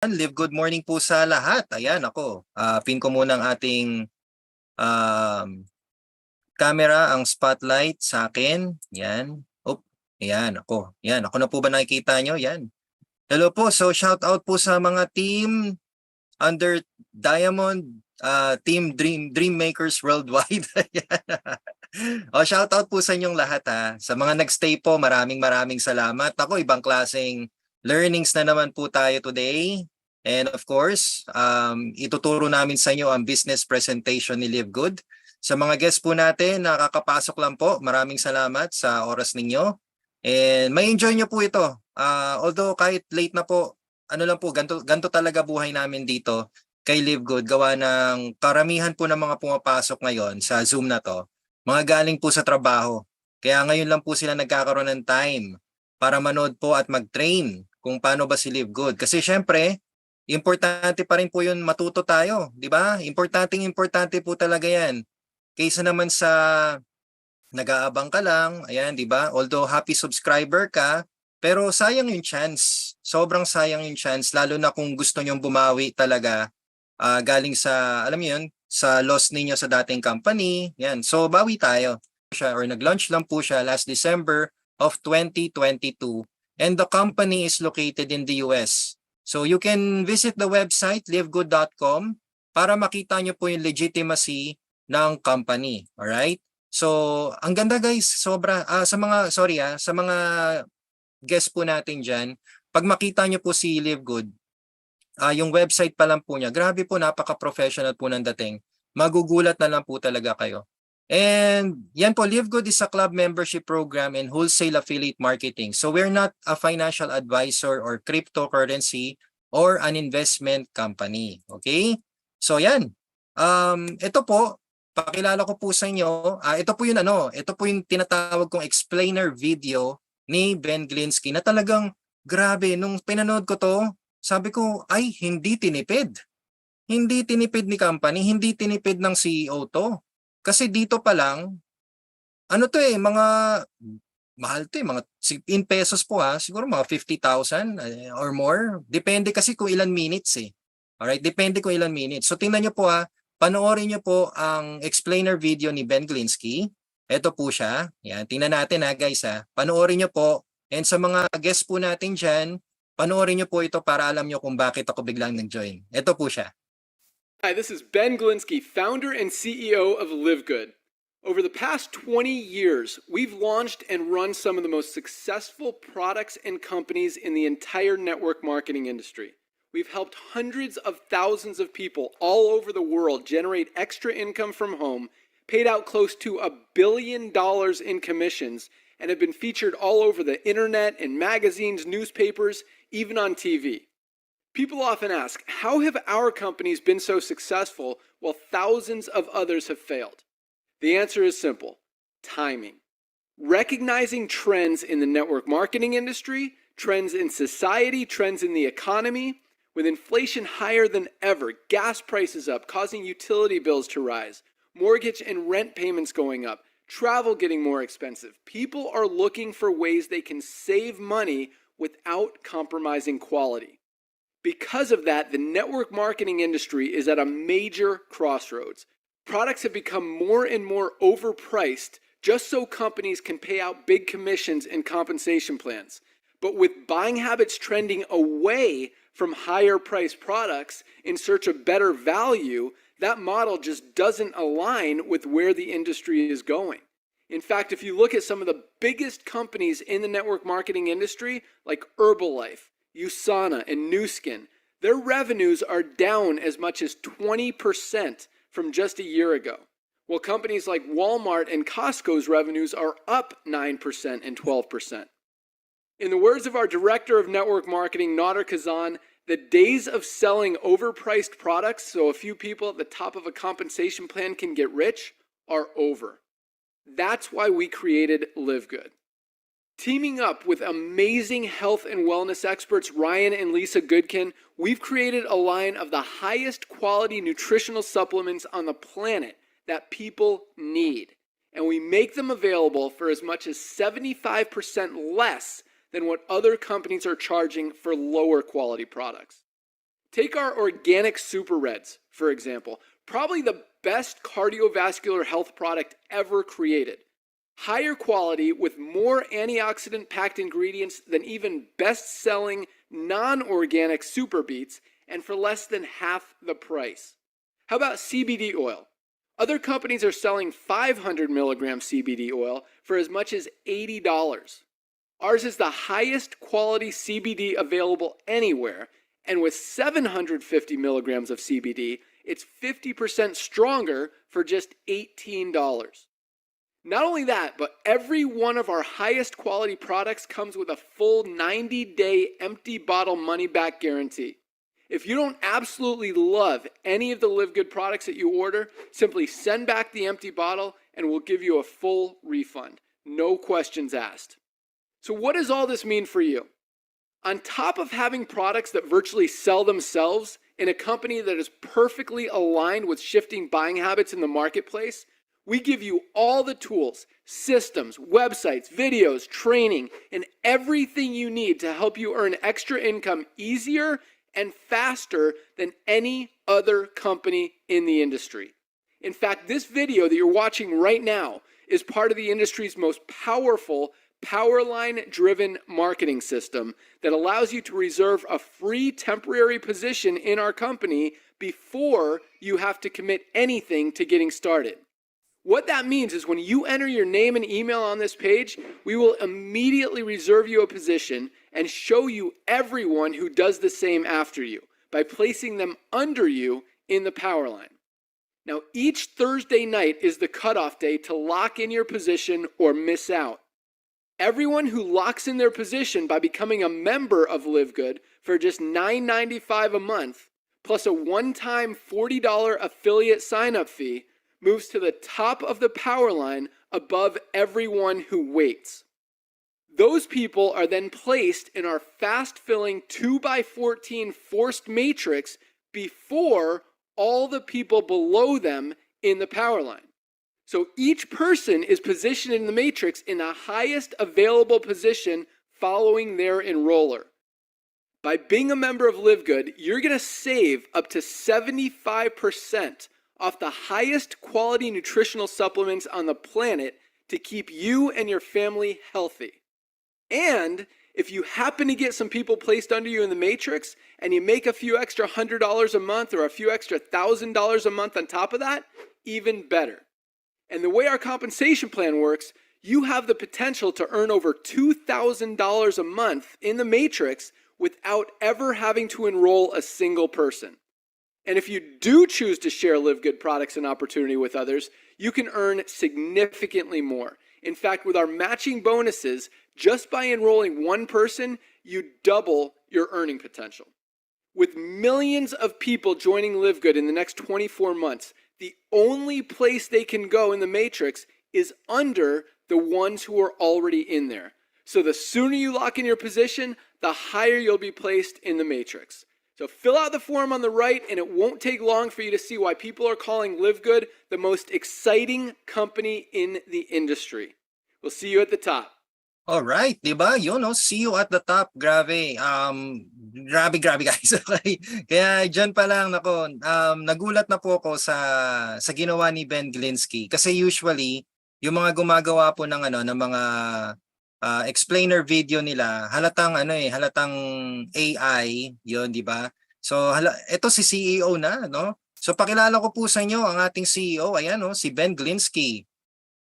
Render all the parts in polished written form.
Live good morning po sa lahat. Ayan ako, pin ko muna ang ating, um, camera, ang spotlight sa akin, 'yan. Ayan ako, 'yan. Ako na po ba nakikita niyo? 'Yan. Hello po, so shout out po sa mga team under Diamond, Team Dream Makers Worldwide, ayan. Shout out po sa inyong lahat, sa mga nag-stay po, maraming salamat. Ako ibang klaseng learnings na naman po tayo today. And of course, ituturo namin sa inyo ang business presentation ni Live Good. Sa mga guests po natin, nakakapasok lang po, maraming salamat sa oras ninyo. And may enjoy nyo po ito. Although kahit late na po, ano lang po, ganto talaga buhay namin dito kay Live Good. Gawa ng karamihan po ng mga pumapasok ngayon sa Zoom na to, mga galing po sa trabaho. Kaya ngayon lang po sila nagkakaroon ng time para manood po at mag-train kung paano ba si Live Good. Kasi syempre, importante pa rin po yun matuto tayo, di ba? Importante po talaga yan. Kaysa naman sa nag-aabang ka lang, ayan, di ba? Although happy subscriber ka, pero sayang yung chance. Sobrang sayang yung chance, lalo na kung gusto nyong bumawi talaga galing sa, alam mo yun, sa loss ninyo sa dating company. Yan. So, bawi tayo. Or nag-launch lang po siya last December of 2022. And the company is located in the US. So, you can visit the website, livegood.com, para makita nyo po yung legitimacy ng company. Alright? So, ang ganda guys, sobra. Sa mga guest po natin dyan, pag makita nyo po si Live Good, yung website pa lang po niya, grabe po, napaka-professional po ng dating. Magugulat na lang po talaga kayo. And yan po, Live Good is a club membership program and wholesale affiliate marketing. So we're not a financial advisor or cryptocurrency or an investment company. Okay? So yan. Ito po, pakilala ko po sa inyo, ito po yung tinatawag kong explainer video ni Ben Glinsky na talagang grabe, nung pinanood ko to, sabi ko, ay, hindi tinipid. Hindi tinipid ni company, hindi tinipid ng CEO to. Kasi dito pa lang, ano to mga mahal to mga in pesos po siguro mga 50,000 or more. Depende kasi kung ilan minutes Alright, depende kung ilan minutes. So tingnan nyo po panoorin nyo po ang explainer video ni Ben Glinsky. Ito po siya. Yan, tingnan natin guys Panoorin nyo po. And sa mga guests po natin dyan, panoorin nyo po ito para alam nyo kung bakit ako biglang nag-join. Ito po siya. Hi, this is Ben Glinsky, founder and CEO of Live Good. Over the past 20 years, we've launched and run some of the most successful products and companies in the entire network marketing industry. We've helped hundreds of thousands of people all over the world generate extra income from home, paid out close to $1 billion in commissions, and have been featured all over the internet, in magazines, newspapers, even on TV. People often ask, how have our companies been so successful while thousands of others have failed? The answer is simple: timing. Recognizing trends in the network marketing industry, trends in society, trends in the economy. With inflation higher than ever, gas prices up, causing utility bills to rise, mortgage and rent payments going up, travel getting more expensive, people are looking for ways they can save money without compromising quality. Because of that, the network marketing industry is at a major crossroads. Products have become more and more overpriced just so companies can pay out big commissions and compensation plans. But with buying habits trending away from higher priced products in search of better value, that model just doesn't align with where the industry is going. In fact, if you look at some of the biggest companies in the network marketing industry, like Herbalife, USANA, and Nu Skin, their revenues are down as much as 20% from just a year ago. While companies like Walmart and Costco's revenues are up 9% and 12%. In the words of our director of network marketing, Nader Kazan, the days of selling overpriced products so a few people at the top of a compensation plan can get rich are over. That's why we created Live Good. Teaming up with amazing health and wellness experts Ryan and Lisa Goodkin, we've created a line of the highest quality nutritional supplements on the planet that people need. And we make them available for as much as 75% less than what other companies are charging for lower quality products. Take our organic Super Reds, for example, probably the best cardiovascular health product ever created. Higher quality with more antioxidant packed ingredients than even best selling non organic Super Beets, and for less than half the price. How about CBD oil? Other companies are selling 500 milligram CBD oil for as much as $80. Ours is the highest quality CBD available anywhere, and with 750 milligrams of CBD, it's 50% stronger for just $18. Not only that, but every one of our highest quality products comes with a full 90-day empty bottle money-back guarantee. If you don't absolutely love any of the Live Good products that you order, simply send back the empty bottle and we'll give you a full refund. No questions asked. So what does all this mean for you? On top of having products that virtually sell themselves in a company that is perfectly aligned with shifting buying habits in the marketplace, we give you all the tools, systems, websites, videos, training, and everything you need to help you earn extra income easier and faster than any other company in the industry. In fact, this video that you're watching right now is part of the industry's most powerful Powerline-driven marketing system that allows you to reserve a free temporary position in our company before you have to commit anything to getting started. What that means is when you enter your name and email on this page, we will immediately reserve you a position and show you everyone who does the same after you by placing them under you in the power line. Now, each Thursday night is the cutoff day to lock in your position or miss out. Everyone who locks in their position by becoming a member of Live Good for just $9.95 a month, plus a one-time $40 affiliate sign-up fee, moves to the top of the power line above everyone who waits. Those people are then placed in our fast-filling 2x14 forced matrix before all the people below them in the power line. So each person is positioned in the matrix in the highest available position following their enroller. By being a member of Live Good, you're going to save up to 75% off the highest quality nutritional supplements on the planet to keep you and your family healthy. And if you happen to get some people placed under you in the matrix and you make a few extra $100 a month or a few extra $1,000 a month on top of that, even better. And the way our compensation plan works, you have the potential to earn over $2,000 a month in the matrix without ever having to enroll a single person. And if you do choose to share Live Good products and opportunity with others, you can earn significantly more. In fact, with our matching bonuses, just by enrolling one person, you double your earning potential. With millions of people joining Live Good in the next 24 months, the only place they can go in the matrix is under the ones who are already in there. So the sooner you lock in your position, the higher you'll be placed in the matrix. So fill out the form on the right, and it won't take long for you to see why people are calling Live Good the most exciting company in the industry. We'll see you at the top. All right, 'di ba? Yun, no? See you at the top. Grabe. Grabe guys. Okay. Kaya diyan pa lang nako, nagulat na po ako sa ginawa ni Ben Glinsky kasi usually yung mga gumagawa po ng ng mga explainer video nila, halatang halatang AI, 'yon, 'di ba? So ito si CEO na, no? So pakilala ko po sa inyo ang ating CEO, ayan, no, si Ben Glinsky.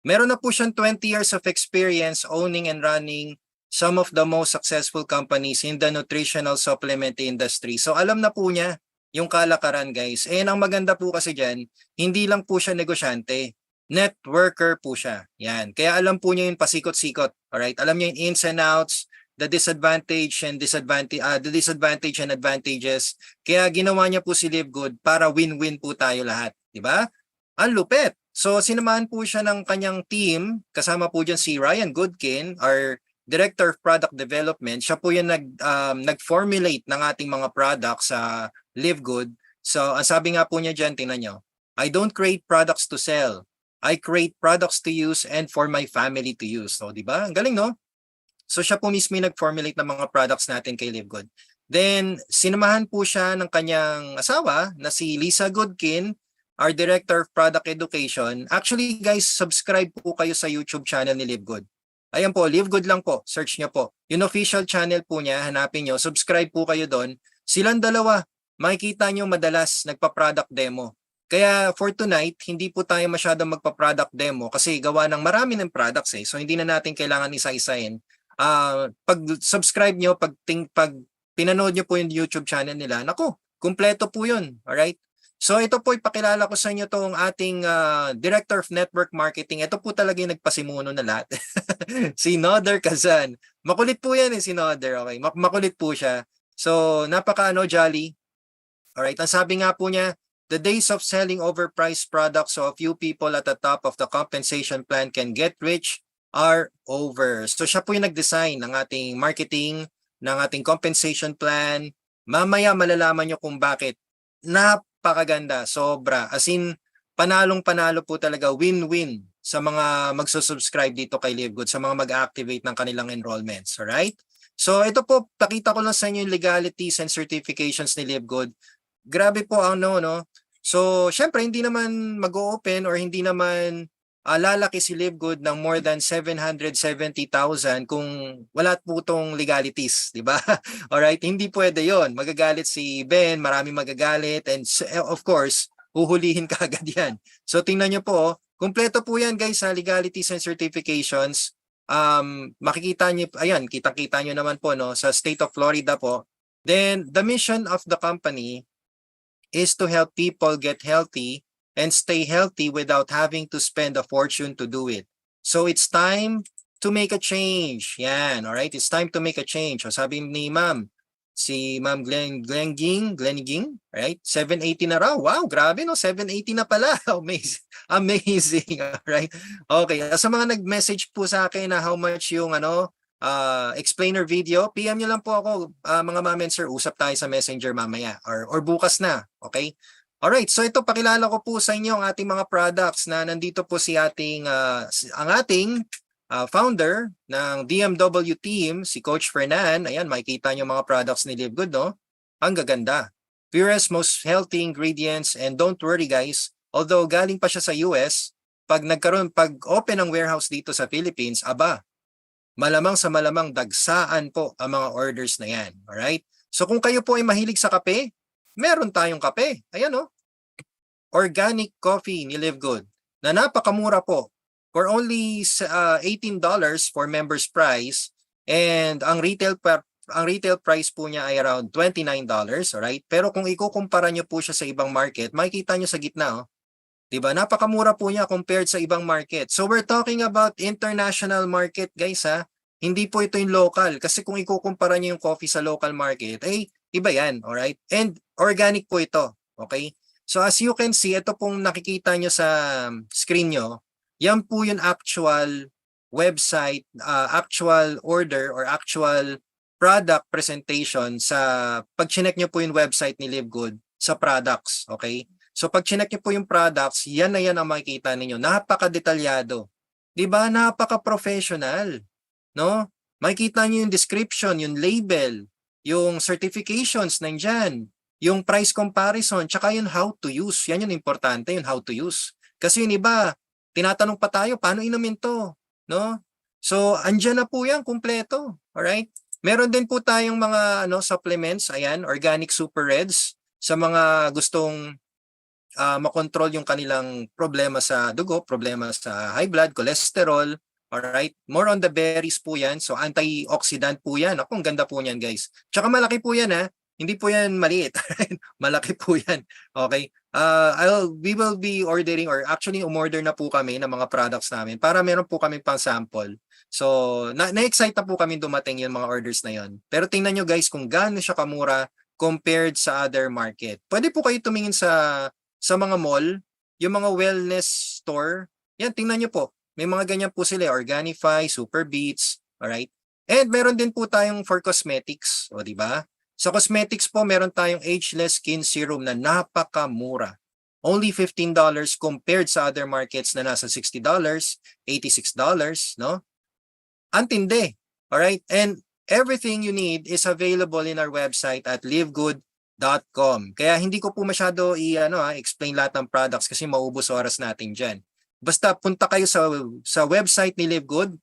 Meron na po siyang 20 years of experience owning and running some of the most successful companies in the nutritional supplement industry. So alam na po niya yung kalakaran, guys. And ang maganda po kasi diyan, hindi lang po siya negosyante, networker po siya. Yan. Kaya alam po niya yung pasikot-sikot. Alright? Alam niya yung ins and outs, the disadvantage and advantages. Kaya ginawa niya po si Live Good para win-win po tayo lahat, 'di ba? Ang lupit. So sinamahan po siya ng kanyang team, kasama po diyan si Ryan Goodkin, our Director of Product Development. Siya po yung nag-formulate ng ating mga products sa Live Good. So ang sabi nga po niya diyan, tingnan niyo, I don't create products to sell. I create products to use and for my family to use. So, 'di ba? Ang galing, no? So siya po mismo yung nag-formulate ng mga products natin kay Live Good. Then, sinamahan po siya ng kanyang asawa na si Lisa Goodkin, our Director of Product Education. Actually, guys, subscribe po kayo sa YouTube channel ni Live Good. Ayan po, Live Good lang po. Search nyo po. Yung official channel po niya, hanapin nyo. Subscribe po kayo doon. Silang dalawa, makikita nyo madalas nagpa-product demo. Kaya for tonight, hindi po tayo masyadong magpa-product demo kasi gawa ng marami ng products eh. So hindi na natin kailangan isa-isahin. Pag subscribe nyo, pag pinanood nyo po yung YouTube channel nila, naku, kumpleto po yun. Alright? So ito po, ipakilala ko sa inyo tong ating Director of Network Marketing. Ito po talaga yung nagpasimuno na lahat. Si Noder Kazan. Makulit po yan si Noder. Okay? Makulit po siya. So jolly. Alright, ang sabi nga po niya, the days of selling overpriced products so a few people at the top of the compensation plan can get rich are over. So siya po yung nag-design ng ating marketing, ng ating compensation plan. Mamaya malalaman nyo kung bakit. Napakaganda, sobra. As in, panalong-panalo po talaga, win-win sa mga magsusubscribe dito kay Live Good, sa mga mag-activate ng kanilang enrollments. Alright? So ito po, pakita ko lang sa inyo yung legalities and certifications ni Live Good. Grabe po ang no. So, syempre hindi naman mag-o-open or hindi naman lalaki si Live Good ng more than 770,000 kung wala po tong legalities, di ba? Alright, hindi pwede yon. Magagalit si Ben, maraming magagalit, and of course, huhulihin ka agad yan. So, tingnan nyo po, kumpleto po yan guys sa legalities and certifications. Makikita nyo, ayan, kitang-kita nyo naman po no, sa state of Florida po. Then, the mission of the company is to help people get healthy and stay healthy without having to spend a fortune to do it. So it's time to make a change. Yan, all right? It's time to make a change. So sabi ni Ma'am, si Ma'am Gleniging, right? 780 na raw. Wow, grabe no, 780 na pala. Amazing. Amazing, all right? Okay, sa mga nag-message po sa akin na how much yung explainer video, PM nyo lang po ako, mga ma'am and sir, usap tayo sa messenger mamaya or bukas na, okay? Alright, so ito pakilala ko po sa inyo ang ating mga products na nandito po si ang ating founder ng DMW team, si Coach Fernan. Ayan, makikita nyo mga products ni Live Good, no? Ang gaganda. Purest, most healthy ingredients, and don't worry guys, although galing pa siya sa US, pag open ang warehouse dito sa Philippines, malamang sa malamang dagsaan po ang mga orders na yan. Alright? So kung kayo po ay mahilig sa kape, meron tayong kape. Ayan o. Organic coffee ni Live Good na napakamura po. For only $18 for members price, and ang retail price po niya ay around $29. Alright? Pero kung ikukumpara nyo po siya sa ibang market, makikita nyo sa gitna oh. Diba? Napakamura po niya compared sa ibang market. So we're talking about international market guys ha. Hindi po ito yung local. Kasi kung ikukumpara niyo yung coffee sa local market, iba yan. Alright? And organic po ito. Okay? So as you can see, ito pong nakikita nyo sa screen nyo, yan po yung actual website, actual order or actual product presentation sa pag-check nyo po yung website ni Live Good sa products. Okay? So pag chinek niyo po yung products, yan na yan ang makikita ninyo. Napaka-detalyado. 'Di ba? Napaka-professional, no? Makikita niyo yung description, yung label, yung certifications nandiyan, yung price comparison, tsaka yung how to use. Yan yung importante, yung how to use. Kasi yung iba, tinatanong pa tayo, paano inumin to, no? So andyan na po yan, kumpleto. Alright? Meron din po tayong mga supplements, ayan, organic super reds sa mga gustong makontrol yung kanilang problema sa dugo, problema sa high blood, cholesterol. Alright? More on the berries po yan. So antioxidant po yan. Ako, ang ganda po yan guys. Tsaka malaki po yan ha. Hindi po yan maliit. Malaki po yan. Okay? We will be ordering or actually umorder na po kami ng mga products namin para meron po kami pang sample. So na-excite na po kami dumating yung mga orders na yon. Pero tingnan nyo guys kung gaano siya kamura compared sa other market. Pwede po kayo tumingin sa mga mall, yung mga wellness store, yan, tingnan nyo po. May mga ganyan po sila, Organifi, Super Beats, alright? And meron din po tayong for cosmetics, o di ba? Sa cosmetics po, meron tayong ageless skin serum na napakamura. Only $15 compared sa other markets na nasa $60, $86, no? Antindi, alright? And everything you need is available in our website at livegood.com. Kaya hindi ko po masyado explain lahat ng products kasi maubos oras natin dyan. Basta punta kayo sa website ni Livegood,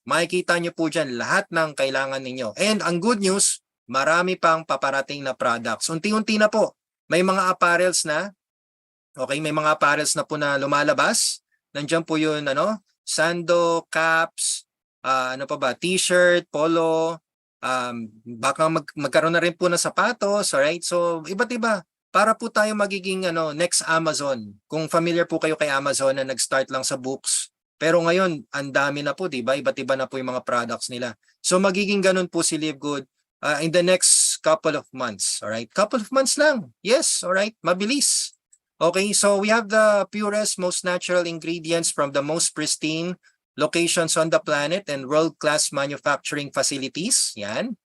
makikita nyo po dyan lahat ng kailangan ninyo. And ang good news, marami pang paparating na products. Unti-unti na po. May mga apparels na. Okay, may mga apparels na po na lumalabas. Nandiyan po yun, sando, caps, ano pa ba, t-shirt, polo, baka magkaroon na rin po ng sapatos, alright? So, iba't iba. Para po tayo magiging next Amazon. Kung familiar po kayo kay Amazon na nag-start lang sa books. Pero ngayon, ang dami na po, di ba? Iba't iba na po yung mga products nila. So, magiging ganun po si Livegood in the next couple of months, alright? Couple of months lang. Yes, alright? Mabilis. Okay, so we have the purest, most natural ingredients from the most pristine locations on the planet and world-class manufacturing facilities. Yan.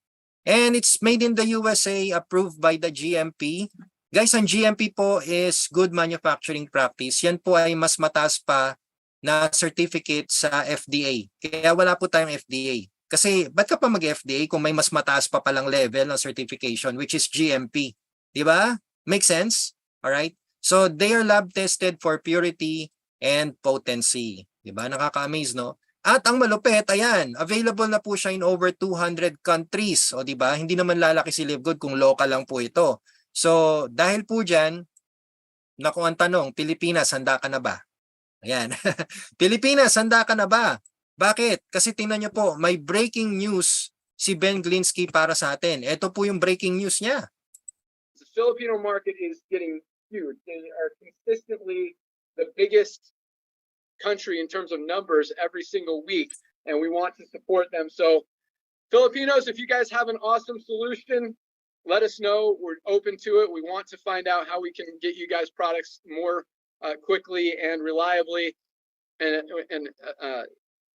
And it's made in the USA, approved by the GMP. Guys, ang GMP po is Good Manufacturing Practice. Yan po ay mas mataas pa na certificate sa FDA. Kaya wala po tayong FDA. Kasi ba't ka pa mag-FDA kung may mas mataas pa palang level ng certification, which is GMP? Diba? Make sense? Alright? So they are lab tested for purity and potency. Diba? Nakaka-amaze, no? At ang malupit, ayan, available na po siya in over 200 countries. O diba? Hindi naman lalaki si Livegood kung local lang po ito. So dahil po dyan, naku ang tanong, Pilipinas, handa ka na ba? Ayan. Pilipinas, handa ka na ba? Bakit? Kasi tingnan nyo po, may breaking news si Ben Glinsky para sa atin. Ito po yung breaking news niya. The Filipino market is getting huge. They are consistently the biggest country in terms of numbers every single week, and we want to support them. So Filipinos, if you guys have an awesome solution, let us know. We're open to it. We want to find out how we can get you guys products more quickly and reliably and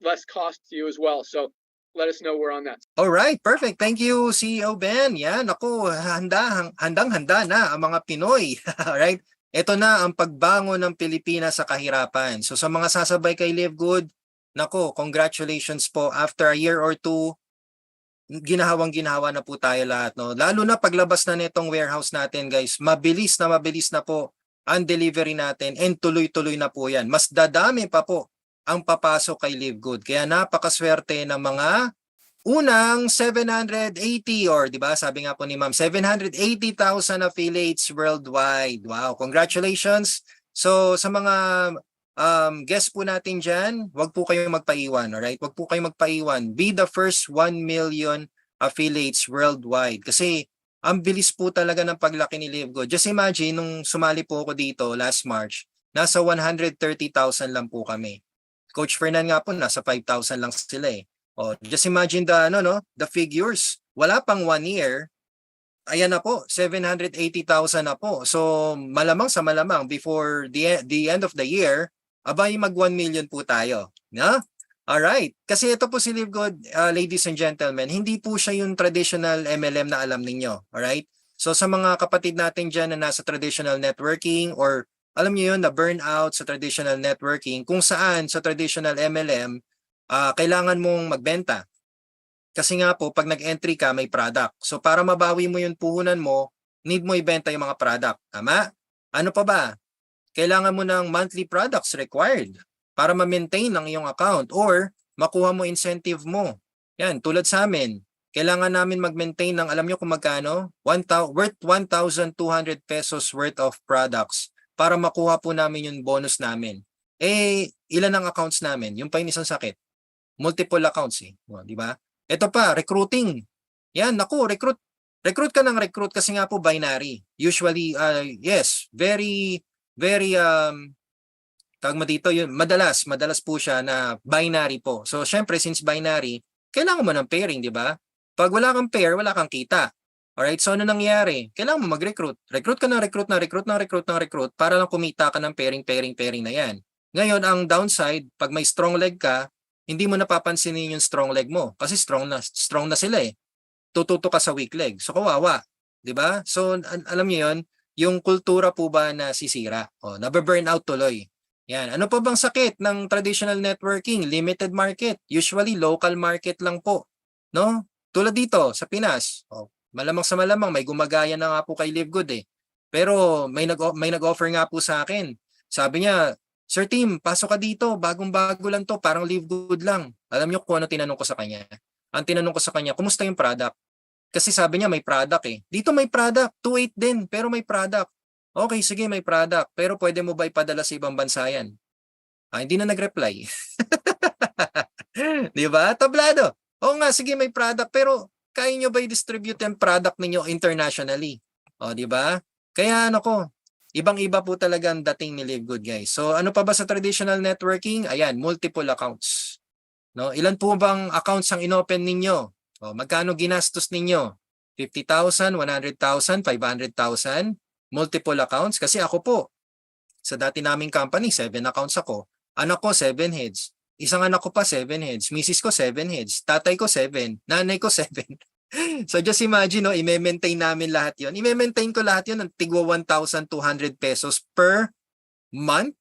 less cost to you as well. So let us know we're on that. All right, perfect. Thank you, CEO Ben. Yan, ako, handang-handa na ang mga Pinoy. All right? Ito na ang pagbangon ng Pilipinas sa kahirapan. So sa mga sasabay kay Livegood, nako, congratulations po. After a year or two, ginahawang-ginawa na po tayo lahat. No? Lalo na paglabas na nitong warehouse natin, guys. Mabilis na po ang delivery natin and tuloy-tuloy na po yan. Mas dadami pa po ang papasok kay Livegood. Kaya napakaswerte ng mga unang 780 or di ba sabi nga po ni Ma'am 780,000 affiliates worldwide. Wow, congratulations. So sa mga guests po natin diyan, wag po kayong magpaiwan, all right? Wag po kayong magpaiwan. Be the first 1 million affiliates worldwide kasi ang bilis po talaga ng paglaki ni Livegood. Just imagine nung sumali po ako dito last March, nasa 130,000 lang po kami. Coach Fernan nga po nasa 5,000 lang sila eh. Oh, just imagine the figures. Wala pang 1 year. Ayan na po, 780,000 na po. So malamang sa malamang before the end of the year, abay mag 1 million po tayo, no? All right. Kasi ito po si Livegood, ladies and gentlemen, hindi po siya yung traditional MLM na alam ninyo, all right? So sa mga kapatid natin diyan na nasa traditional networking or alam niyo yun, na burnout sa traditional networking, kung saan sa traditional MLM, kailangan mong magbenta. Kasi nga po, pag nag-entry ka, may product. So para mabawi mo yung puhunan mo, need mo ibenta yung mga product. Tama? Ano pa ba? Kailangan mo ng monthly products required para ma-maintain ang iyong account or makuha mo incentive mo. Yan, tulad sa amin. Kailangan namin mag-maintain ng, alam nyo kung magkano? Worth 1,200 pesos worth of products para makuha po namin yung bonus namin. Eh, ilan ang accounts namin? Yung pa yung isang sakit. Multiple accounts eh. Di ba? Ito pa, recruiting. Yan, naku, recruit ka ng recruit kasi nga po binary. Usually, yes, very, tawag mo dito, yun, madalas po siya na binary po. So, syempre, since binary, kailangan mo ng pairing, di ba? Pag wala kang pair, wala kang kita. Alright, so ano nangyari? Kailangan mo mag-recruit. Recruit ka ng recruit para lang kumita ka ng pairing na yan. Ngayon, ang downside, pag may strong leg ka, hindi mo napapansinin yung strong leg mo kasi strong na sila eh. Tututo ka sa weak leg. So kawawa, 'di ba? So alam niyo 'yon, yung kultura po ba na sisira? O, nabe-burnout tuloy. Yan. Ano pa bang sakit ng traditional networking? Limited market. Usually local market lang po, no? Tulad dito sa Pinas, malamang sa malamang may gumagaya na nga po kay Live Good eh. Pero may nag-offer nga po sa akin. Sabi niya, Sir Tim, pasok ka dito, bagong-bago lang to, parang Live Good lang. Alam niyo kung ano tinanong ko sa kanya? Ang tinanong ko sa kanya, kumusta yung product? Kasi sabi niya may product eh. Dito may product, 2.8 din, pero may product. Okay, sige, may product, pero pwede mo ba ipadala sa ibang bansa yan? Hindi na nag-reply. Di ba? Tablado. Oo nga, sige, may product, pero kaya nyo ba i-distribute yung product ninyo internationally? O, di ba? Kaya ano ko, ibang-iba po talaga ang dating ni Live Good, guys. So, ano pa ba sa traditional networking? Ayan, multiple accounts. No, ilan po bang accounts ang inopen ninyo? O, magkano ginastos ninyo? 50,000, 100,000, 500,000? Multiple accounts? Kasi ako po, sa dati naming company, 7 accounts ako. Anak ko, 7 heads. Isang anak ko pa, 7 heads. Misis ko, 7 heads. Tatay ko, 7. Nanay ko, 7. So just imagine, no, i-maintain namin lahat yon. I-maintain ko lahat yon ng tigwa 1,200 pesos per month.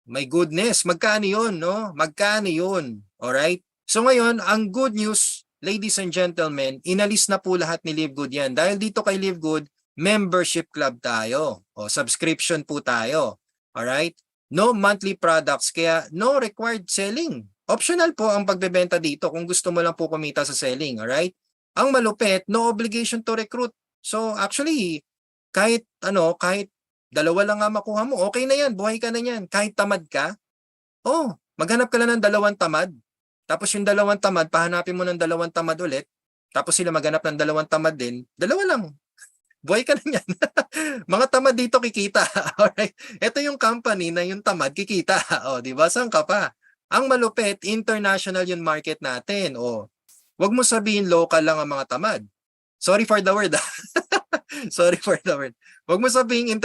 My goodness, magkano yun, no? Magkano yun? Alright? So ngayon, ang good news, ladies and gentlemen, inalis na po lahat ni Live Good yan. Dahil dito kay Live Good, membership club tayo. O subscription po tayo. Alright? No monthly products, kaya no required selling. Optional po ang pagbebenta dito kung gusto mo lang po kumita sa selling. Alright? Ang malupit, no obligation to recruit. So actually, kahit dalawa lang nga makuha mo, okay na yan, buhay ka na yan. Kahit tamad ka, maghanap ka lang ng dalawang tamad. Tapos yung dalawang tamad, pahanapin mo ng dalawang tamad ulit. Tapos sila maghanap ng dalawang tamad din. Dalawa lang. Buhay ka na yan. Mga tamad dito kikita. Alright? Ito yung company na yung tamad kikita. Di ba? Saan ka pa? Ang malupit, international yung market natin. Wag mo sabihin local lang ang mga tamad. Sorry for the word. Sorry for the word. Wag mo sabihin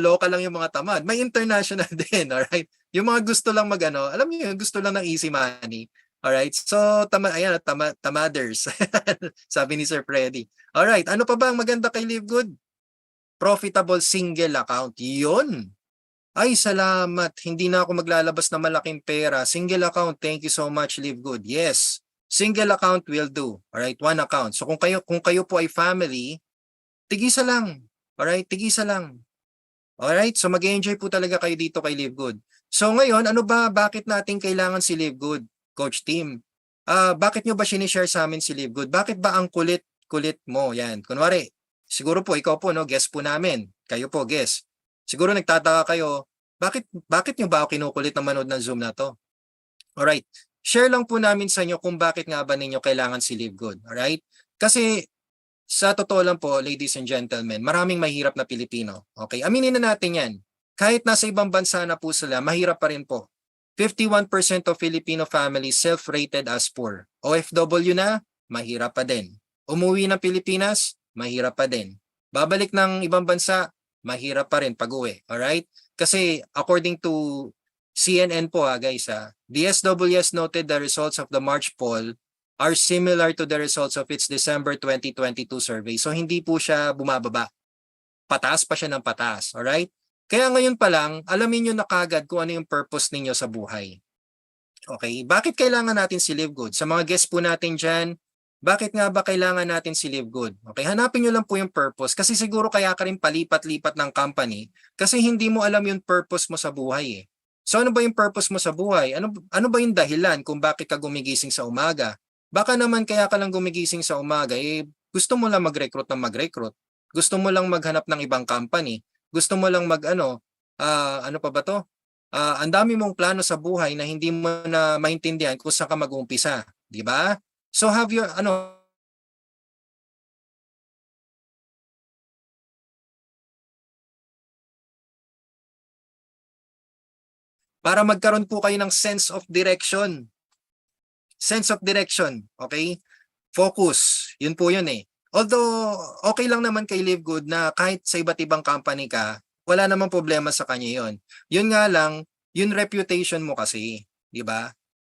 local lang yung mga tamad. May international din, alright? Yung mga gusto lang alam niyo, gusto lang ng easy money. Alright? So, tamaders. Sabi ni Sir Freddy. Alright, ano pa ba ang maganda kay Live Good? Profitable single account. Yun. Ay, salamat. Hindi na ako maglalabas ng malaking pera. Single account. Thank you so much, Live Good. Yes. Single account will do. Alright, one account. So kung kayo po ay family, tigisa lang. Alright, tigisa lang. Alright, so mag-enjoy po talaga kayo dito kay Live Good. So ngayon, bakit natin kailangan si Live Good, Coach Tim? Bakit nyo ba sinishare sa amin si Live Good? Bakit ba ang kulit mo? Yan, kunwari, siguro po, ikaw po, no, guest po namin. Kayo po, guest. Siguro nagtataka kayo, bakit nyo ba ako kinukulit na manood ng Zoom na to? Alright, share lang po namin sa inyo kung bakit nga ba ninyo kailangan si Live Good. Alright? Kasi sa totoo lang po, ladies and gentlemen, maraming mahirap na Pilipino. Okay, aminin na natin yan. Kahit nasa ibang bansa na po sila, mahirap pa rin po. 51% of Filipino families self-rated as poor. OFW na, mahirap pa din. Umuwi ng Pilipinas, mahirap pa din. Babalik ng ibang bansa, mahirap pa rin pag-uwi. Alright? Kasi according to CNN po guys, the SWS noted the results of the March poll are similar to the results of its December 2022 survey. So hindi po siya bumababa. Pataas pa siya ng pataas. Alright? Kaya ngayon pa lang, alamin nyo na kagad kung ano yung purpose ninyo sa buhay. Okay? Bakit kailangan natin si Live Good? Sa mga guests po natin dyan, bakit nga ba kailangan natin si Live Good? Okay, hanapin nyo lang po yung purpose. Kasi siguro kaya ka rin palipat-lipat ng company kasi hindi mo alam yung purpose mo sa buhay eh. So ano ba yung purpose mo sa buhay? Ano ba yung dahilan kung bakit ka gumigising sa umaga? Baka naman kaya ka lang gumigising sa umaga, gusto mo lang mag-recruit ng mag-recruit. Gusto mo lang maghanap ng ibang company. Gusto mo lang ano pa ba to? Ang dami mong plano sa buhay na hindi mo na maintindihan kung saan ka mag-uumpisa. Di ba? So have your, para magkaroon po kayo ng sense of direction. Sense of direction, okay? Focus, yun po yun eh. Although, okay lang naman kay Live Good na kahit sa iba't ibang company ka, wala namang problema sa kanya yun. Yun nga lang, yun reputation mo kasi, di ba?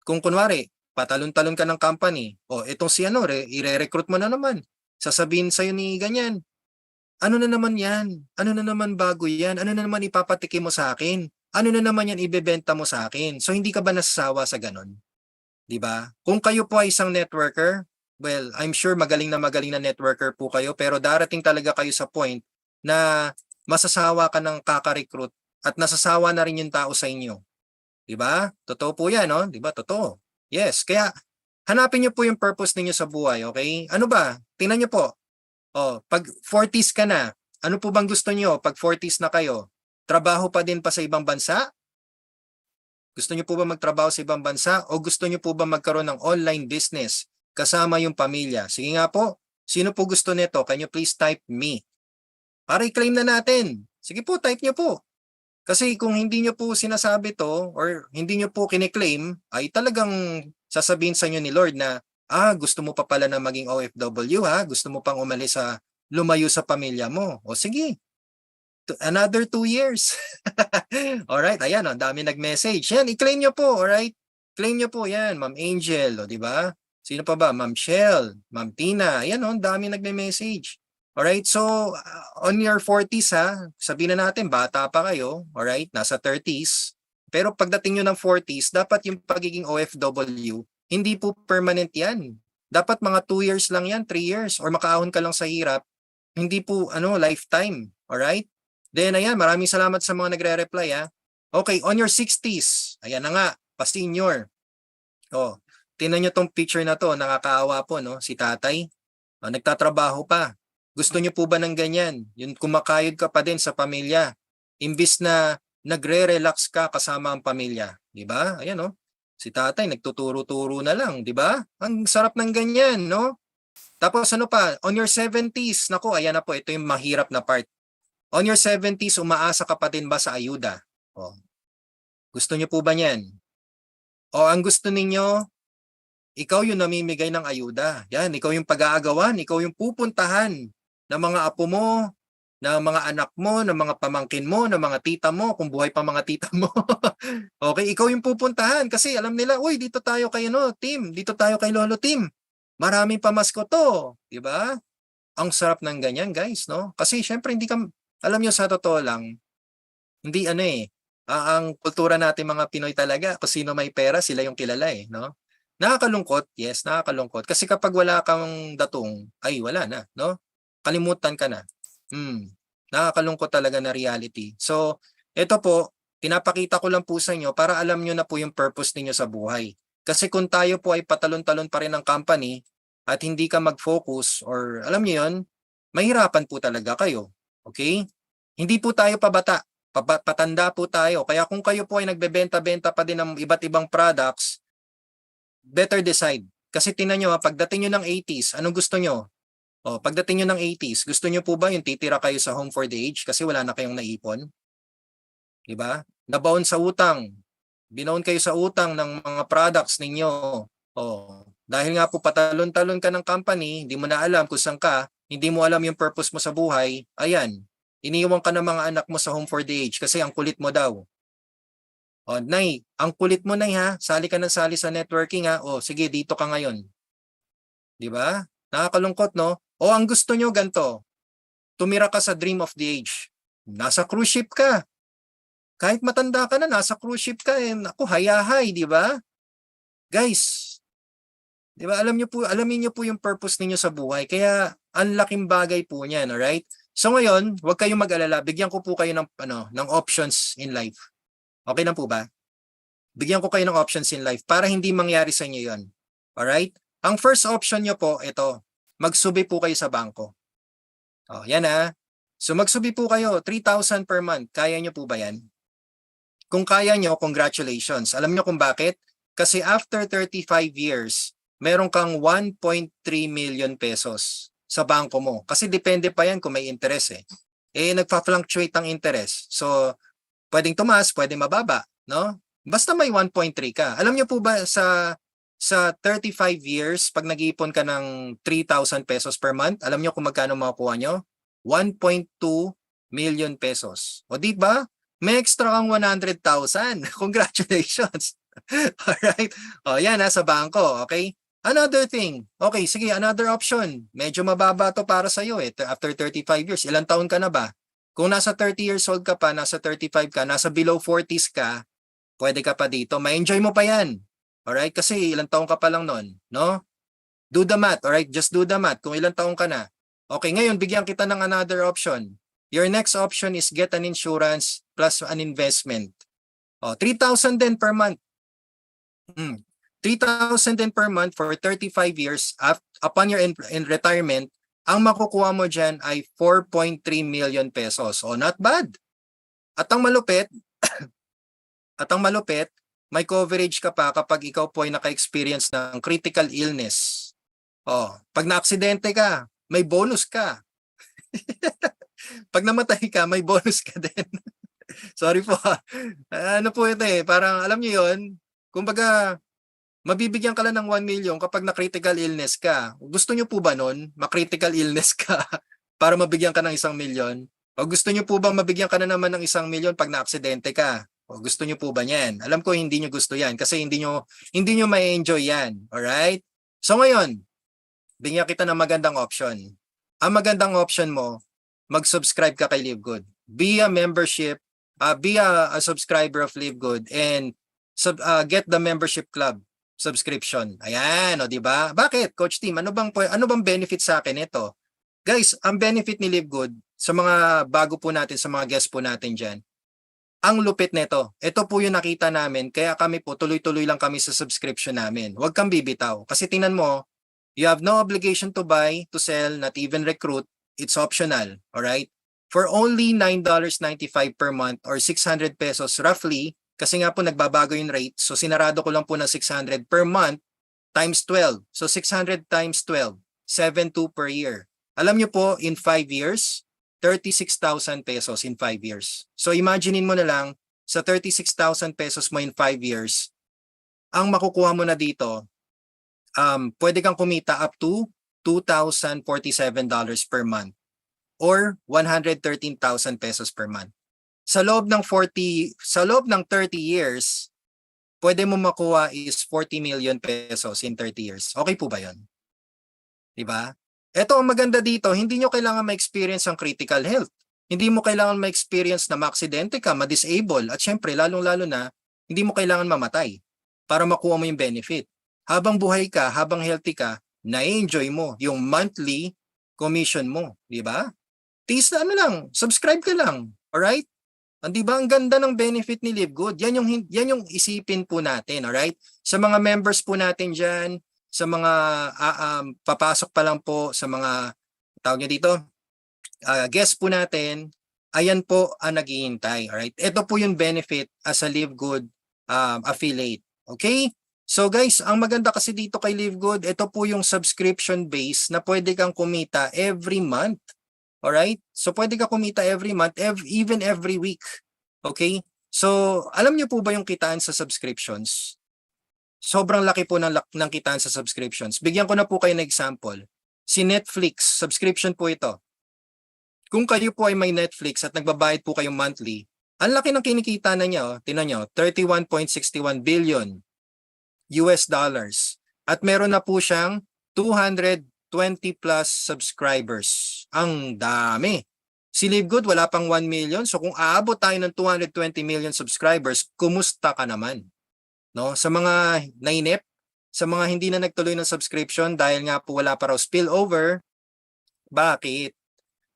Kung kunwari, patalon-talon ka ng company, itong si i-recruit mo na naman. Sasabihin sa'yo ni ganyan, ano na naman yan? Ano na naman bago yan? Ano na naman ipapatikim mo sa akin? Ano na naman yan ibebenta mo sa akin? So hindi ka ba nasasawa sa ganon? 'Di ba? Kung kayo po ay isang networker, well, I'm sure magaling na networker po kayo, pero darating talaga kayo sa point na masasawa ka ng kaka-recruit at nasasawa na rin yung tao sa inyo. 'Di ba? Totoo po 'yan, no? 'Di ba? Totoo. Yes, kaya hanapin niyo po yung purpose ninyo sa buhay, okay? Ano ba? Tingnan niyo po. Oh, pag 40s ka na, ano po bang gusto niyo pag 40s na kayo? Trabaho pa din pa sa ibang bansa? Gusto niyo po ba magtrabaho sa ibang bansa o gusto niyo po ba magkaroon ng online business kasama yung pamilya? Sige nga po. Sino po gusto nito? Can you please type me? Para i-claim na natin. Sige po, type niyo po. Kasi kung hindi nyo po sinasabi to or hindi nyo po kiniklaim, ay talagang sasabihin sa inyo ni Lord na, gusto mo pa pala na maging OFW ha? Gusto mo pang umalis sa lumayo sa pamilya mo. O sige, another 2 years. Alright, ayan, ang dami nag-message. Yan, i-claim nyo po, alright? Claim nyo po yan, Ma'am Angel, o di ba? Sino pa ba? Ma'am Shell, Ma'am Tina, ayan o, ang dami nagme-message. Alright, so on your 40s ha, sabihin na natin bata pa kayo, alright, nasa 30s. Pero pagdating nyo ng 40s, dapat yung pagiging OFW, hindi po permanent yan. Dapat mga 2 years lang yan, 3 years, or makaahon ka lang sa hirap. Hindi po lifetime, alright? Then ayan, maraming salamat sa mga nagre-reply ha. Okay, on your 60s, ayan na nga, pa-senior. Oh, tingnan nyo tong picture na to, nakakaawa po no, si tatay. Nagtatrabaho pa. Gusto niyo po ba ng ganyan? Yung kumakayod ka pa din sa pamilya. Imbis na nagre-relax ka kasama ang pamilya. Di ba? Ayan no. Si tatay nagtuturo-turo na lang. Di ba? Ang sarap ng ganyan, no? Tapos ano pa? On your 70s. Naku, ayan na po. Ito yung mahirap na part. On your 70s, umaasa ka pa din ba sa ayuda? O, gusto niyo po ba niyan? O ang gusto ninyo, ikaw yung namimigay ng ayuda. Yan, ikaw yung pag-aagawan, ikaw yung pupuntahan ng mga apo mo, ng mga anak mo, ng mga pamangkin mo, ng mga tita mo, kung buhay pa mga tita mo. Okay, ikaw yung pupuntahan kasi alam nila, uy, dito tayo kay Tim, dito tayo kay Lolo Tim. Maraming pamasko to, 'di ba? Ang sarap ng ganyan, guys, no? Kasi syempre hindi ka alam niyo sa totoo lang, hindi ang kultura natin mga Pinoy talaga, kung sino may pera, sila yung kilala no? Nakakalungkot, yes, nakakalungkot. Kasi kapag wala kang datong, ay wala na, no? Kalimutan ka na. Nakakalungkot talaga na reality. So, ito po, pinapakita ko lang po sa inyo para alam nyo na po yung purpose ninyo sa buhay. Kasi kung tayo po ay patalon-talon pa rin ng company at hindi ka mag-focus or alam nyo yun, mahirapan po talaga kayo. Okay? Hindi po tayo pabata. Patanda po tayo. Kaya kung kayo po ay nagbebenta-benta pa din ng iba't ibang products, better decide. Kasi tingnan nyo, pagdating nyo ng 80s, anong gusto nyo? Pagdating nyo ng 80s, gusto nyo po ba yung titira kayo sa home for the age kasi wala na kayong naipon? Diba? Nabaon sa utang. Binaon kayo sa utang ng mga products ninyo. Dahil nga po patalon-talon ka ng company, hindi mo na alam kung saan ka, hindi mo alam yung purpose mo sa buhay, ayan, iniiwan ka ng mga anak mo sa home for the age kasi ang kulit mo daw. Nay, ang kulit mo nay ha, sali ka ng sali sa networking ha, sige dito ka ngayon. Diba? Nakakalungkot no? Ang gusto nyo ganito, tumira ka sa dream of the age. Nasa cruise ship ka. Kahit matanda ka na, nasa cruise ship ka Naku, hayahay, di ba? Guys, di ba alamin niyo po yung purpose niyo sa buhay. Kaya ang laking bagay po niyan, alright? So ngayon, huwag kayong mag-alala. Bigyan ko po kayo ng options in life. Okay na po ba? Bigyan ko kayo ng options in life para hindi mangyari sa inyo 'yon. Alright? Ang first option niyo po, ito, magsubi po kayo sa bangko. Yan So magsubi po kayo, 3,000 per month. Kaya niyo po ba yan? Kung kaya niyo, congratulations. Alam niyo kung bakit? Kasi after 35 years, meron kang 1.3 million pesos sa bangko mo. Kasi depende pa yan kung may interest nagpa-fluctuate ang interest. So, pwedeng tumaas, pwedeng mababa, no? Basta may 1.3 ka. Alam niyo po ba sa 35 years, pag nag-iipon ka ng 3,000 pesos per month, alam nyo kung magkano makukuha nyo? 1.2 million pesos. O di ba? May extra kang 100,000. Congratulations. Alright? Yan sa bangko. Okay? Another thing. Okay, sige, another option. Medyo mababa to para sa'yo After 35 years, ilang taon ka na ba? Kung nasa 30 years old ka pa, nasa 35 ka, nasa below 40s ka, pwede ka pa dito. Ma-enjoy mo pa yan. Alright? Kasi ilang taon ka pa lang nun, no? Do the math, alright? Just do the math. Kung ilang taong ka na. Okay, ngayon, bigyan kita ng another option. Your next option is get an insurance plus an investment. 3,000 din per month. 3,000 din per month for 35 years. Upon your in retirement, ang makukuha mo dyan ay 4.3 million pesos. Not bad. At ang malupit, may coverage ka pa kapag ikaw po ay naka-experience ng critical illness. Pag na-aksidente ka, may bonus ka. Pag namatay ka, may bonus ka din. Sorry po. Ano po ito parang alam niyo yun, kumbaga, mabibigyan ka lang ng 1 million kapag na-critical illness ka. Gusto niyo po ba nun? Ma-critical illness ka para mabigyan ka ng 1 million? O gusto niyo po bang mabigyan ka na naman ng 1 million pag na-aksidente ka? O gusto niyo po ba yan? Alam ko hindi niyo gusto yan kasi hindi niyo ma-enjoy yan. Alright? So ngayon, bigyan kita ng magandang option. Ang magandang option mo, mag-subscribe ka kay Live Good. Be a subscriber of Live Good and get the membership club subscription. Ayan, di ba? Bakit, Coach Tim? Ano bang benefit sa akin ito? Guys, ang benefit ni Live Good sa mga bago po natin, sa mga guests po natin dyan, ang lupit nito. Ito po yung nakita namin, kaya kami po tuloy-tuloy lang kami sa subscription namin. Huwag kang bibitaw. Kasi tingnan mo, you have no obligation to buy, to sell, not even recruit. It's optional. Alright? For only $9.95 per month or 600 pesos roughly, kasi nga po nagbabago yung rate, so sinarado ko lang po ng 600 per month times 12. So 600 times 12, 7.2 per year. Alam nyo po, in 5 years, 36,000 pesos in 5 years. So imaginein mo na lang, sa 36,000 pesos mo in 5 years, ang makukuha mo na dito, pwede kang kumita up to $2,047 per month or 113,000 pesos per month. Sa loob ng 30 years, pwede mo makuha is 40 million pesos in 30 years. Okay po ba 'yon? 'Di ba? Ito ang maganda dito, hindi nyo kailangan ma-experience ang critical health. Hindi mo kailangan ma-experience na ma-aksidente ka, ma-disable, at syempre lalong-lalo na hindi mo kailangan mamatay para makuha mo yung benefit. Habang buhay ka, habang healthy ka, na-enjoy mo yung monthly commission mo, 'di ba? Subscribe ka lang. Alright? Di ba ang ganda ng benefit ni Live Good? Yan yung isipin po natin, alright? Sa mga members po natin diyan, sa mga papasok pa lang po, sa mga tawag niyo dito, guest po natin, ayan po ang naghihintay, alright? Ito po yung benefit as a Live Good affiliate, okay? So guys, ang maganda kasi dito kay Live Good, ito po yung subscription base na pwede kang kumita every month. Alright? So pwede ka kumita every month, even every week. Okay? So alam niyo po ba yung kitaan sa subscriptions? Sobrang laki po ng kitaan sa subscriptions. Bigyan ko na po kayo ng example. Si Netflix, subscription po ito. Kung kayo po ay may Netflix at nagbabayad po kayong monthly, ang laki ng kinikita na niya, tingnan niyo, 31.61 billion US dollars. At meron na po siyang 220 plus subscribers. Ang dami. Si Live Good wala pang 1 million. So kung aabot tayo ng 220 million subscribers, kumusta ka naman? No? Sa mga nainip, sa mga hindi na nagtuloy ng subscription dahil nga po wala pa raw spillover, bakit?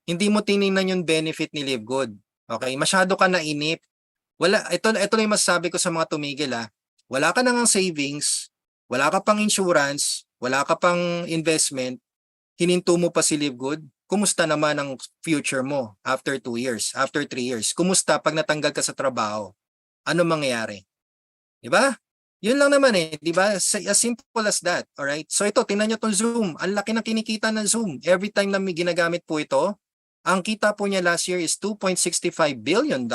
Hindi mo tiningnan yung benefit ni Live Good. Okay? Masyado ka nainip. Ito lang yung masasabi ko sa mga tumigil. Wala ka nang savings, wala ka pang insurance, wala ka pang investment, hininto mo pa si Live Good. Kumusta naman ang future mo after 2 years, after 3 years? Kumusta pag natanggal ka sa trabaho? Ano mangyayari? 'Di ba? Yun lang naman di ba? As simple as that, all right? So ito, tingnan niyo tong Zoom. Ang laki ng kinikita ng Zoom. Every time na may ginagamit po ito, ang kita po niya last year is $2.65 billion.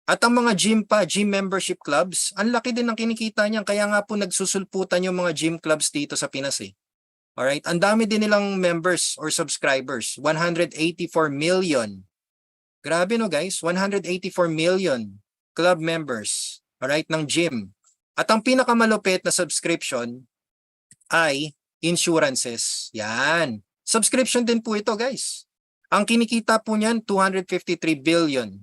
At ang mga gym membership clubs, ang laki din ng kinikita niya. Kaya nga po nagsusulputan yung mga gym clubs dito sa Pinas . Alright, ang dami din nilang members or subscribers, 184 million. Grabe no guys, 184 million club members, alright, ng gym. At ang pinakamalupit na subscription ay insurances. Yan. Subscription din po ito guys. Ang kinikita po niyan, $253 billion.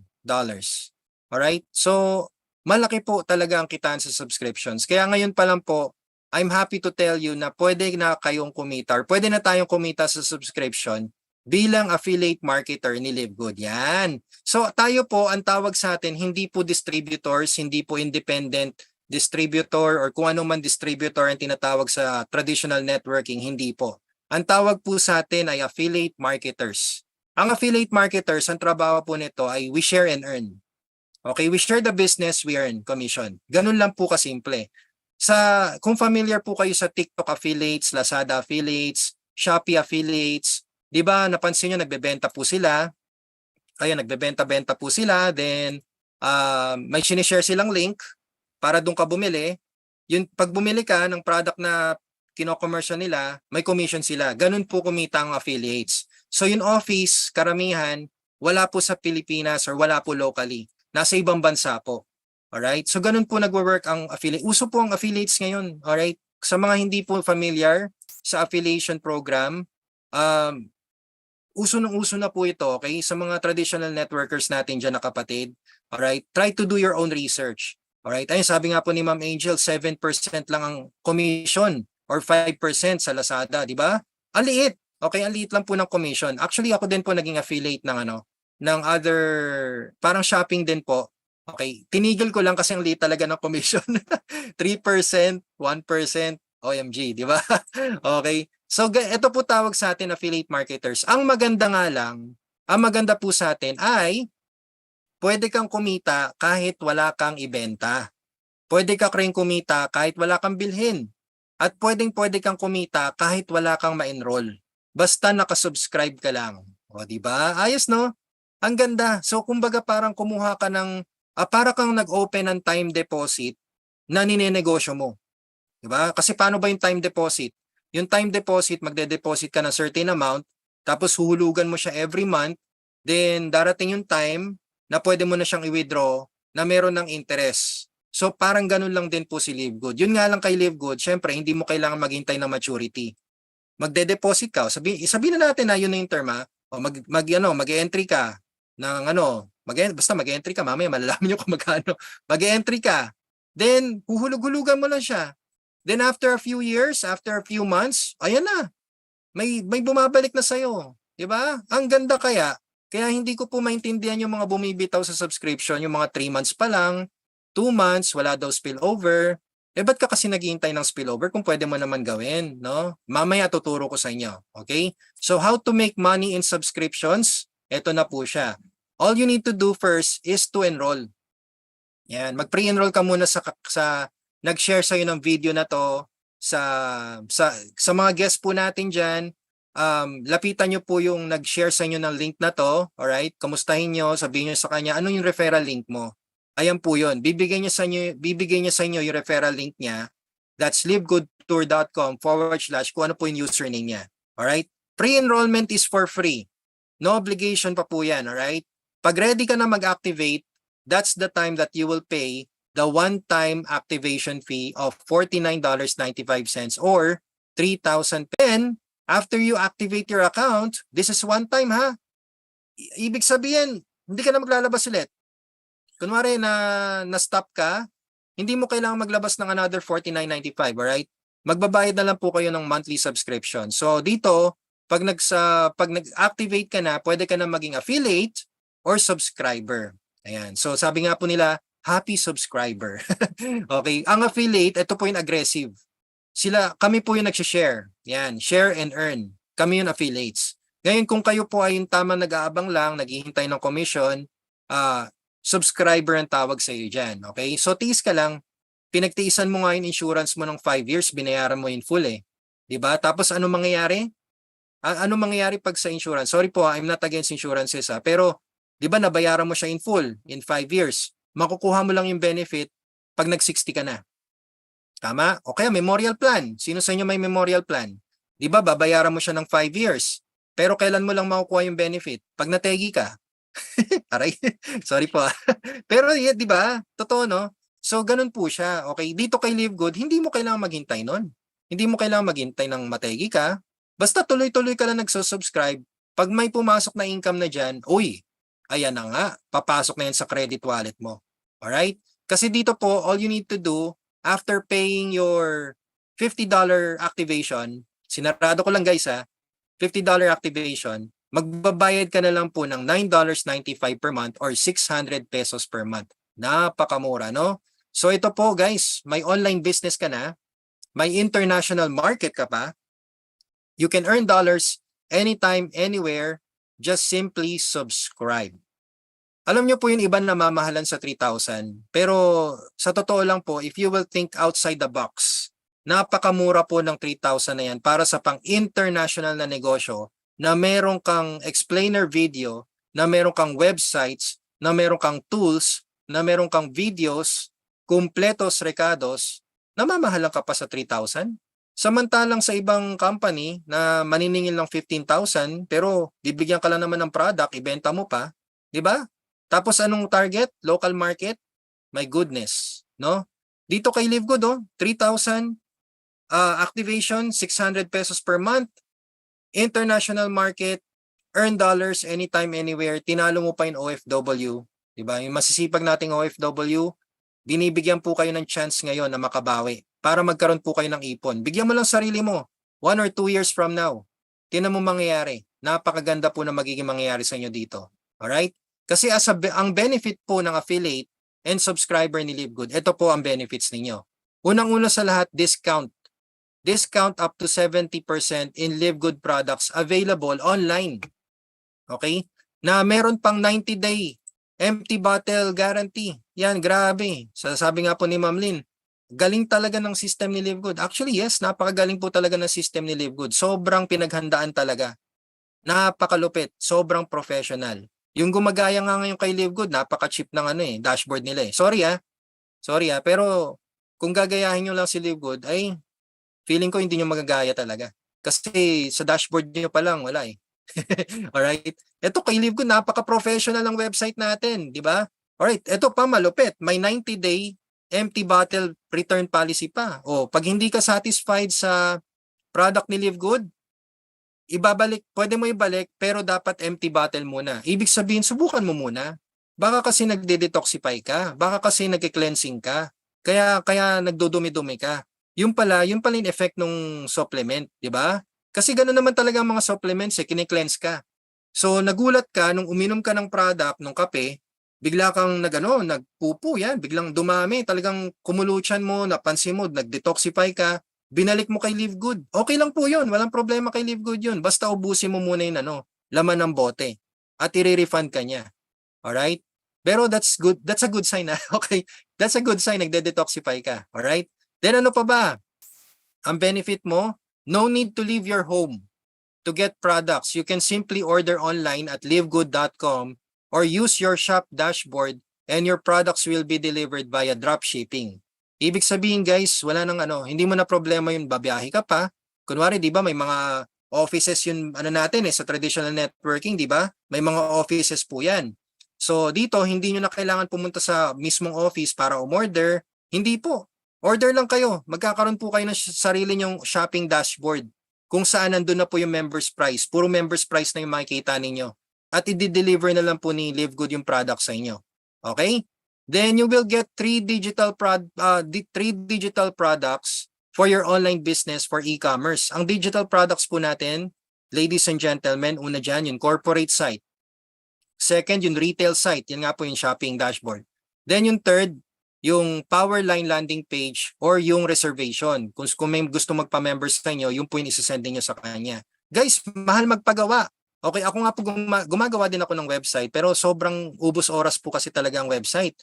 Alright, so malaki po talaga ang kitaan sa subscriptions. Kaya ngayon pa lang po, I'm happy to tell you na pwede na kayong kumita or pwede na tayong kumita sa subscription bilang affiliate marketer ni LiveGood. Yan. So tayo po, ang tawag sa atin, hindi po distributors, hindi po independent distributor or kung ano man distributor ang tinatawag sa traditional networking, hindi po. Ang tawag po sa atin ay affiliate marketers. Ang affiliate marketers, ang trabaho po nito ay we share and earn. Okay, we share the business, we earn commission. Ganun lang po kasimple. Kung familiar po kayo sa TikTok affiliates, Lazada affiliates, Shopee affiliates, 'di ba? Napansin niyo nagbebenta po sila. Ayan, nagbebenta-benta po sila, then may sinishare silang link para doon ka bumili. Yung pag bumili ka ng product na kino-commercial nila, may commission sila. Ganun po kumita ang affiliates. So yung office, karamihan, wala po sa Pilipinas or wala po locally. Nasa ibang bansa po. Alright? So ganun po nagwo-work ang affiliate. Uso po ang affiliates ngayon. Alright? Sa mga hindi po familiar sa affiliation program, uso na po ito, okay? Sa mga traditional networkers natin dyan na kapatid, alright? Try to do your own research. Alright? Ayun, sabi nga po ni Ma'am Angel, 7% lang ang commission or 5% sa Lazada, di ba? Ang liit. Okay, ang liit lang po ng commission. Actually, ako din po naging affiliate ng other, parang shopping din po. Okay, tinigil ko lang kasi ang liit talaga ng commission. 3%, 1%, OMG, di ba? Okay. So, ito po tawag sa atin affiliate marketers. Ang maganda nga lang, ang maganda po sa atin ay pwede kang kumita kahit wala kang ibenta. Pwede ka rin kumita kahit wala kang bilhin. At pwede kang kumita kahit wala kang ma-enroll. Basta nakasubscribe ka lang. O, di ba? Ayos, no? Ang ganda. So, kumbaga parang kumuha ka ng, para kang nag-open ng time deposit na ninenegosyo mo. Di ba? Kasi paano ba yung time deposit? Yung time deposit, magde-deposit ka ng certain amount, tapos huhulugan mo siya every month, then darating yung time na pwede mo na siyang i-withdraw na meron ng interest. So parang ganun lang din po si LiveGood. Yun nga lang kay LiveGood, syempre hindi mo kailangan maghintay ng maturity. Magde-deposit ka, sabihin na natin na yun na yung term, o mag-entry ka ng basta mag-entry ka, mamaya malalaman nyo kung magkano. Mag-entry ka, then huhulug-hulugan mo lang siya. Then after a few years, after a few months, ayan na. May bumabalik na sa'yo. Diba? Ang ganda kaya. Kaya hindi ko po maintindihan yung mga bumibitaw sa subscription, yung mga 3 months pa lang, 2 months, wala daw spillover. Ba't ka kasi naghihintay ng spillover kung pwede mo naman gawin, no? Mamaya tuturo ko sa inyo. Okay? So how to make money in subscriptions? Ito na po siya. All you need to do first is to enroll. Yan. Mag-pre-enroll ka muna sa nag-share sa'yo ng video na to sa mga guests po natin dyan. Lapitan nyo po yung nag-share sa inyo ng link na to. Alright? Kamustahin nyo, sabihin nyo sa kanya, ano yung referral link mo? Ayan po yun. Bibigay niya sa inyo yung referral link niya. That's livegoodtour.com/ kung ano po yung username niya. Alright? Pre-enrollment is for free. No obligation pa po yan. Alright? Pag ready ka na mag-activate, that's the time that you will pay the one-time activation fee of $49.95 or 3,000. Then, after you activate your account, this is one time ha. Ibig sabihin, hindi ka na maglalabas ulit. Kunwari na-stop ka, hindi mo kailangan maglabas ng another $49.95, alright? Magbabayad na lang po kayo ng monthly subscription. So dito, pag nag-activate ka na, pwede ka na maging affiliate or subscriber. Ayan. So sabi nga po nila, happy subscriber. Okay. Ang affiliate, ito po yung aggressive. Kami po yung nag-share. Yan. Share and earn. Kami yung affiliates. Ngayon, kung kayo po ay yung tama nag-aabang lang, naghihintay ng commission, subscriber ang tawag sa iyo dyan. Okay. So, tiis ka lang. Pinagtiisan mo nga yung insurance mo ng 5 years, binayaran mo in full eh. Diba? Tapos, ano mangyayari? Ano mangyayari pag sa insurance? Sorry po, I'm not against insurances pero, diba, nabayaran mo siya in full in 5 years. Makukuha mo lang yung benefit pag nag-60 ka na. Tama? O kaya memorial plan. Sino sa inyo may memorial plan? Di ba, babayaran mo siya ng 5 years. Pero kailan mo lang makukuha yung benefit? Pag nategi ka. Aray, sorry po. Pero di ba? Totoo, no? So, ganun po siya. Okay, dito kay LiveGood, hindi mo kailangan maghintay nun. Hindi mo kailangan maghintay ng mategi ka. Basta tuloy-tuloy ka lang nagsusubscribe. Pag may pumasok na income na dyan, uy, ayan na nga, papasok na yan sa credit wallet mo. Alright? Kasi dito po, all you need to do, after paying your $50 activation, sinarado ko lang guys $50 activation, magbabayad ka na lang po ng $9.95 per month or 600 pesos per month. Napakamura, no? So ito po guys, may online business ka na, may international market ka pa, you can earn dollars anytime, anywhere, just simply subscribe. Alam nyo po yung iba na mamahalan sa 3,000, pero sa totoo lang po, if you will think outside the box, napakamura po ng 3,000 na yan para sa pang-international na negosyo na meron kang explainer video, na meron kang websites, na meron kang tools, na meron kang videos, kumpletos, rekados, namamahalan ka pa sa 3,000. Samantalang sa ibang company na maniningil ng 15,000 pero bibigyan ka lang naman ng product, ibenta mo pa, di ba? Tapos anong target? Local market? My goodness, no? Dito kay LiveGood, 3,000 activation, 600 pesos per month. International market, earn dollars anytime, anywhere. Tinalo mo pa yung OFW, di ba? Yung masisipag nating OFW, binibigyan po kayo ng chance ngayon na makabawi para magkaroon po kayo ng ipon. Bigyan mo lang sarili mo 1 or 2 years from now. Tingnan mo mangyayari. Napakaganda po na magiging mangyayari sa inyo dito. Alright? Kasi ang benefit po ng affiliate and subscriber ni LiveGood, ito po ang benefits ninyo. Unang-una sa lahat, discount. Discount up to 70% in LiveGood products available online. Okay? Na meron pang 90-day empty bottle guarantee. Yan, grabe. Sabi nga po ni Ma'am Lynn, galing talaga ng system ni LiveGood. Actually, yes, napakagaling po talaga ng system ni LiveGood. Sobrang pinaghandaan talaga. Napakalupit. Sobrang professional. Yung gumagaya nga ngayon kay LiveGood, napaka-cheap ng dashboard nila eh. Sorry pero kung gagayahin nyo lang si LiveGood, ay feeling ko hindi nyo magagaya talaga. Kasi sa dashboard nyo pa lang, wala eh. Alright? Ito kay LiveGood, napaka-professional ang website natin, di ba? Alright, ito pa malupit. May 90-day empty bottle return policy pa. O, pag hindi ka satisfied sa product ni LiveGood, ibabalik, pwede mo ibalik, pero dapat empty bottle muna. Ibig sabihin, subukan mo muna. Baka kasi nagde-detoxify ka, baka kasi nagke-cleansing ka, kaya nagdudumi-dumi ka. Yung pala yung effect ng supplement, di ba? Kasi gano'n naman talaga ang mga supplements kine-cleanse ka. So nagulat ka nung uminom ka ng product, ng kape, bigla kang nagpupo yan, biglang dumami, talagang kumuluchan mo, napansin mo, nag-detoxify ka, binalik mo kay LiveGood. Okay lang po yun, walang problema kay LiveGood yun. Basta ubusin mo muna yung laman ng bote at i-refund ka niya. Alright? Pero that's good, that's a good sign okay? That's a good sign, nagde-detoxify ka. Alright? Then ano pa ba? Ang benefit mo, no need to leave your home to get products. You can simply order online at livegood.com or use your shop dashboard and your products will be delivered via dropshipping. Ibig sabihin guys, wala nang hindi mo na problema yung babiyahe ka pa. Kunwari, di ba, may mga offices yun natin sa traditional networking, di ba? May mga offices po yan. So dito, hindi nyo na kailangan pumunta sa mismong office para umorder. Hindi po. Order lang kayo. Magkakaroon po kayo ng sarili nyong shopping dashboard kung saan nandun na po yung members price. Puro members price na yung makikita ninyo. At i-deliver na lang po ni LiveGood yung product sa inyo. Okay? Then you will get 3 digital products for your online business for e-commerce. Ang digital products po natin, ladies and gentlemen, una dyan yung corporate site. Second, yung retail site. Yan nga po yung shopping dashboard. Then yung third, yung Powerline landing page or yung reservation. Kung may gusto magpa-members sa inyo, yung po yung isasend niyo sa kanya. Guys, mahal magpagawa. Okay, ako nga po gumagawa din ako ng website pero sobrang ubos oras po kasi talaga ang website.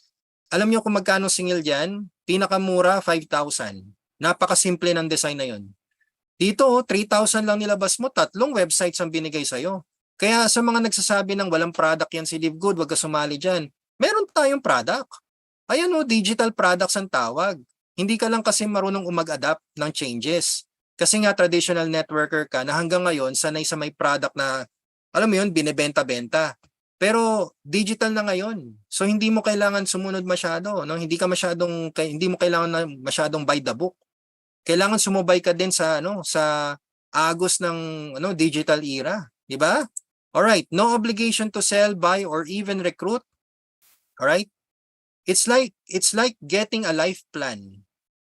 Alam niyo kung magkano singil dyan? Pinakamura, 5,000. Napakasimple ng design na yun. Dito, 3,000 lang nilabas mo, 3 websites ang binigay sa'yo. Kaya sa mga nagsasabi ng walang product yan si LiveGood, wag ka sumali dyan. Meron tayong product. Ayan digital products ang tawag. Hindi ka lang kasi marunong umag-adapt ng changes. Kasi nga traditional networker ka na hanggang ngayon sanay sa may product na, alam mo yun, binebenta-benta. Pero digital na ngayon. So hindi mo kailangan sumunod masyado, no? Hindi mo kailangan na masyadong by the book. Kailangan sumubay ka din sa sa agos ng digital era, di ba? All right, no obligation to sell, buy or even recruit. All right? It's like getting a life plan.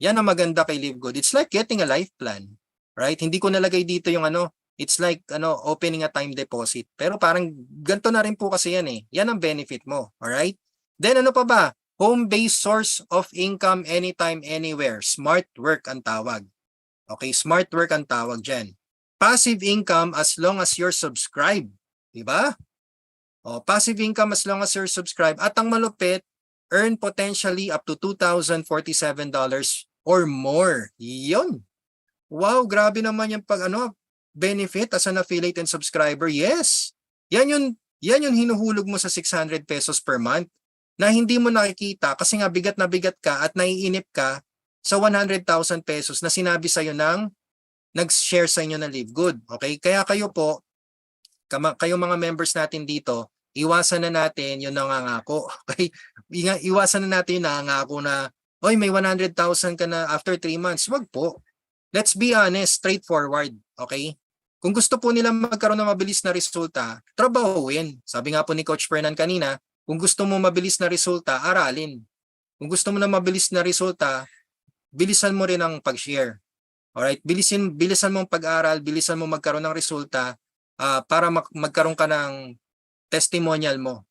Yan ang maganda kay Live Good. It's like getting a life plan, right? Hindi ko nalagay dito yung it's like opening a time deposit. Pero parang ganito na rin po kasi yan eh. Yan ang benefit mo, alright? Then ano pa ba? Home-based source of income anytime, anywhere. Smart work ang tawag. Okay, smart work ang tawag dyan. Passive income as long as you're subscribed. Diba? O, passive income as long as you're subscribed. At ang malupit, earn potentially up to $2,047 or more. Yun. Wow, grabe naman yung benefit as an affiliate and subscriber. Yes. Yan yung hinuhulog mo sa 600 pesos per month na hindi mo nakikita kasi nga bigat na bigat ka at naiinip ka sa 100,000 pesos na sinabi sa'yo ng nag-share sa inyo ng Live Good. Okay? Kaya kayo po, kayo mga members natin dito, iwasan na natin yung nangangako. Okay? Iwasan na natin yung nangangako na, oy, may 100,000 ka na after 3 months. Wag po. Let's be honest, straightforward. Okay? Kung gusto po nila magkaroon ng mabilis na resulta, trabahuin. Sabi nga po ni Coach Fernan kanina, kung gusto mo mabilis na resulta, aralin. Kung gusto mo na mabilis na resulta, bilisan mo rin ang pag-share. Alright? Bilisan mo ang pag-aral, bilisan mo magkaroon ng resulta para magkaroon ka ng testimonial mo.